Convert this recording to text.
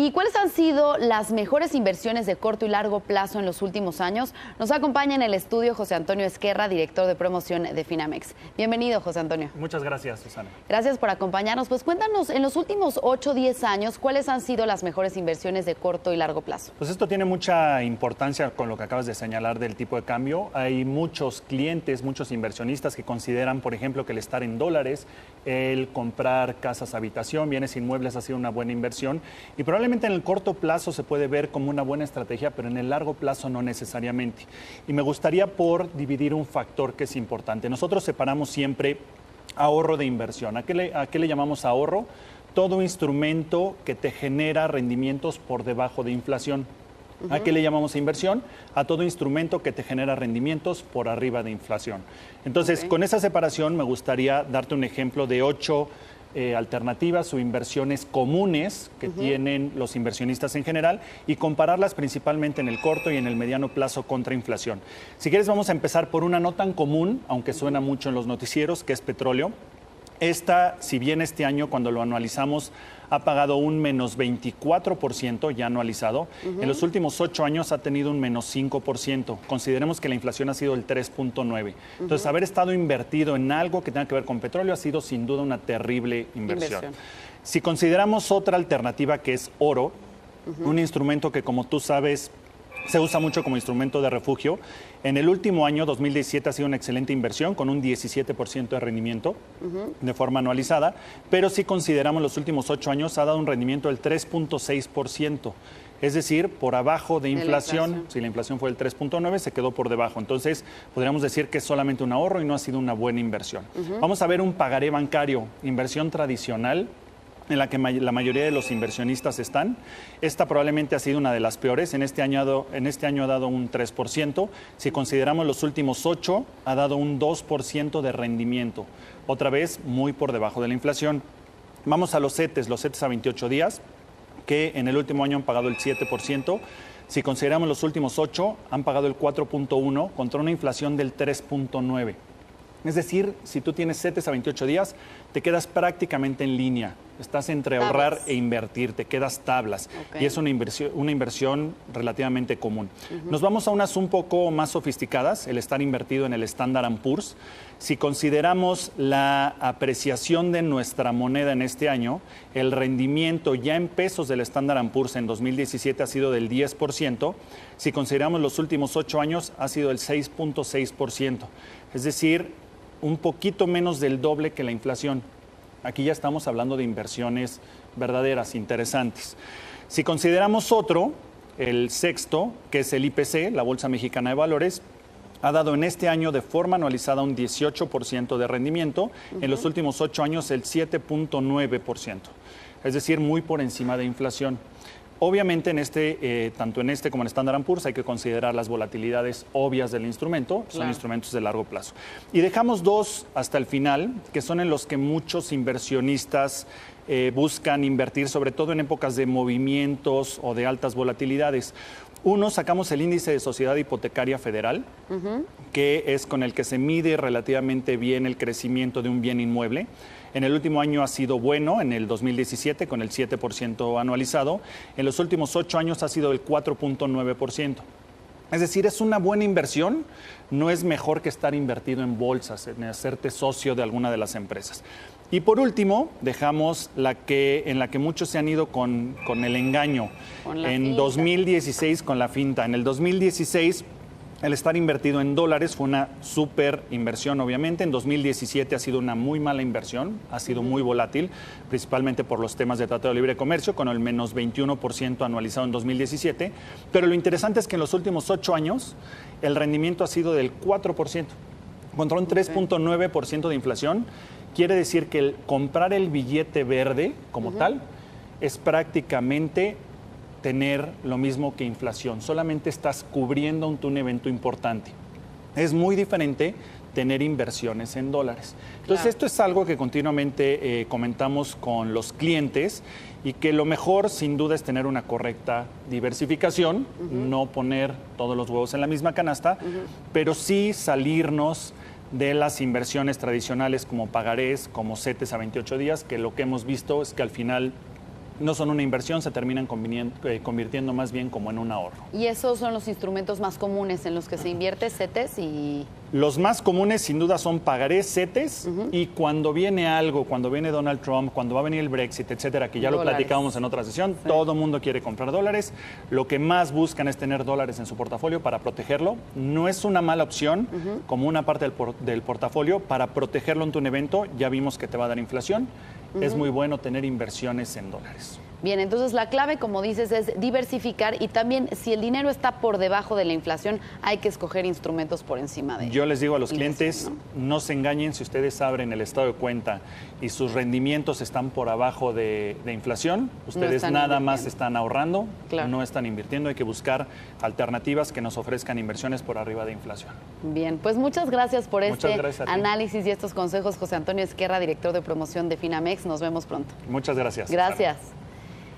¿Y cuáles han sido las mejores inversiones de corto y largo plazo en los últimos años? Nos acompaña en el estudio José Antonio Ezquerra, director de promoción de Finamex. Bienvenido, José Antonio. Muchas gracias, Susana. Gracias por acompañarnos. Pues cuéntanos, en los últimos 8 o 10 años, ¿cuáles han sido las mejores inversiones de corto y largo plazo? Pues esto tiene mucha importancia con lo que acabas de señalar del tipo de cambio. Hay muchos clientes, muchos inversionistas que consideran, por ejemplo, que el estar en dólares, el comprar casas habitación, bienes inmuebles ha sido una buena inversión. Y probablemente en el corto plazo se puede ver como una buena estrategia, pero en el largo plazo no necesariamente. Y me gustaría dividir un factor que es importante. Nosotros separamos siempre ahorro de inversión. ¿A qué le llamamos ahorro? Todo instrumento que te genera rendimientos por debajo de inflación. ¿A qué le llamamos inversión? A todo instrumento que te genera rendimientos por arriba de inflación. Entonces, con esa separación me gustaría darte un ejemplo de 8 alternativas o inversiones comunes que tienen los inversionistas en general y compararlas principalmente en el corto y en el mediano plazo contra inflación. Si quieres, vamos a empezar por una no tan común, aunque suena mucho en los noticieros, que es petróleo. Esta, si bien este año, cuando lo anualizamos, ha pagado un menos 24% ya anualizado, en los últimos 8 años ha tenido un menos 5%. Consideremos que la inflación ha sido el 3.9%. Entonces, haber estado invertido en algo que tenga que ver con petróleo ha sido sin duda una terrible inversión. Si consideramos otra alternativa que es oro, un instrumento que, como tú sabes, se usa mucho como instrumento de refugio. En el último año, 2017, ha sido una excelente inversión con un 17% de rendimiento de forma anualizada, pero si consideramos los últimos 8 años ha dado un rendimiento del 3.6%, es decir, por abajo de inflación. Si la inflación fue el 3.9, se quedó por debajo. Entonces, podríamos decir que es solamente un ahorro y no ha sido una buena inversión. Vamos a ver un pagaré bancario, inversión tradicional, en la que la mayoría de los inversionistas están. Esta probablemente ha sido una de las peores. En este año ha dado un 3%. Si consideramos los últimos 8, ha dado un 2% de rendimiento. Otra vez, muy por debajo de la inflación. Vamos a los CETES a 28 días, que en el último año han pagado el 7%. Si consideramos los últimos 8, han pagado el 4.1% contra una inflación del 3.9%. Es decir, si tú tienes CETES a 28 días, te quedas prácticamente en línea. Estás entre ahorrar e invertir, te quedas tablas. Y es una inversión relativamente común. Nos vamos a unas un poco más sofisticadas, el estar invertido en el Standard & Poor's. Si consideramos la apreciación de nuestra moneda en este año, el rendimiento ya en pesos del Standard & Poor's en 2017 ha sido del 10%. Si consideramos los últimos 8 años, ha sido el 6.6%. Es decir, un poquito menos del doble que la inflación. Aquí ya estamos hablando de inversiones verdaderas, interesantes. Si consideramos otro, el sexto, que es el IPC, la Bolsa Mexicana de Valores, ha dado en este año de forma anualizada un 18% de rendimiento, en los últimos 8 años el 7.9%, es decir, muy por encima de inflación. Obviamente, tanto en este como en Standard & Poor's hay que considerar las volatilidades obvias del instrumento, son instrumentos de largo plazo. Y dejamos 2 hasta el final, que son en los que muchos inversionistas buscan invertir, sobre todo en épocas de movimientos o de altas volatilidades. Uno, sacamos el índice de Sociedad Hipotecaria Federal, que es con el que se mide relativamente bien el crecimiento de un bien inmueble. En el último año ha sido bueno, en el 2017 con el 7% anualizado. En los últimos 8 años ha sido el 4.9%. Es decir, es una buena inversión, no es mejor que estar invertido en bolsas, en hacerte socio de alguna de las empresas. Y por último, dejamos en la que muchos se han ido con el engaño. En 2016 con la finta. En el 2016... el estar invertido en dólares fue una súper inversión, obviamente. En 2017 ha sido una muy mala inversión, ha sido muy volátil, principalmente por los temas de Tratado de Libre Comercio, con el menos 21% anualizado en 2017. Pero lo interesante es que en los últimos 8 años el rendimiento ha sido del 4%, contra un 3.9% de inflación. Quiere decir que el comprar el billete verde como tal es prácticamente tener lo mismo que inflación, solamente estás cubriendo un evento importante. Es muy diferente tener inversiones en dólares. Entonces, esto es algo que continuamente comentamos con los clientes y que lo mejor, sin duda, es tener una correcta diversificación, no poner todos los huevos en la misma canasta, pero sí salirnos de las inversiones tradicionales como pagarés, como CETES a 28 días, que lo que hemos visto es que al final no son una inversión, se terminan convirtiendo más bien como en un ahorro. ¿Y esos son los instrumentos más comunes en los que se invierte, CETES y...? Los más comunes sin duda son pagarés, CETES, y cuando viene algo, cuando viene Donald Trump, cuando va a venir el Brexit, etcétera, que ya lo platicábamos en otra sesión, todo el mundo quiere comprar dólares. Lo que más buscan es tener dólares en su portafolio para protegerlo. No es una mala opción como una parte del portafolio para protegerlo ante un evento. Ya vimos que te va a dar inflación. Es muy bueno tener inversiones en dólares. Bien, entonces la clave, como dices, es diversificar y también si el dinero está por debajo de la inflación, hay que escoger instrumentos por encima de... Yo les digo a los clientes, no se engañen si ustedes abren el estado de cuenta y sus rendimientos están por abajo de inflación, ustedes nada más están ahorrando, no están invirtiendo, hay que buscar alternativas que nos ofrezcan inversiones por arriba de inflación. Bien, pues muchas gracias por este análisis y estos consejos, José Antonio Ezquerra, director de promoción de Finamex. Nos vemos pronto. Muchas gracias. Gracias.